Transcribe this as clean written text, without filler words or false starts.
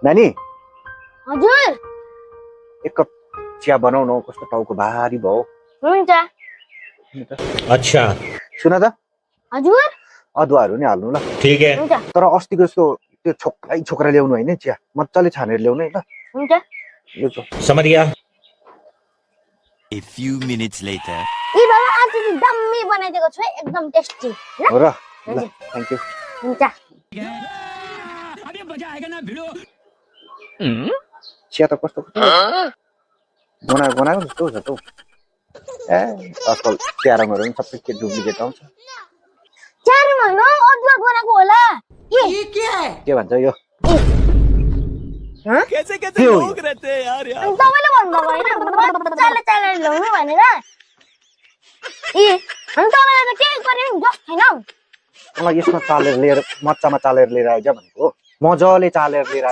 नानी हजुर एक कप चिया बनाउनु कस्तो टाउको भारी भयो हुन्छ अच्छा सुन त हजुर अदुवाहरू नि हाल्नु ल ठीक है हुन्छ तर अस्तिको जस्तो त्यो छोक्रा ल्याउनु होइन चिया मजाले छानेर ल्याउनु है ल हुन्छ यो समझ गया A few minutes later. ए बाबा आज चाहिँ दम्मी बनाइदिएको छु है एकदम टेस्टी ल हो र ल हजुर थ्याङ्क यू हुन्छ चिया त कस्तो बनाएको जस्तो छ त ए आजकल चिया रङहरू पनि सबै के डुप्लिकेट आउँछ 4 महिना अदुवा बनाएको होला के भन्छ यो कैसे के हो यो? रहते हैं यार अनि तपाईँले भन्नुभएको होइन मजाले चालेर ल्याउनु भनेर ए अनि तपाईँले त केही गरेन जस छैन मलाई यसमा चालेर लिएर मच्चामा चालेर लिएर आइज भनेको मजाले चालेर लिएर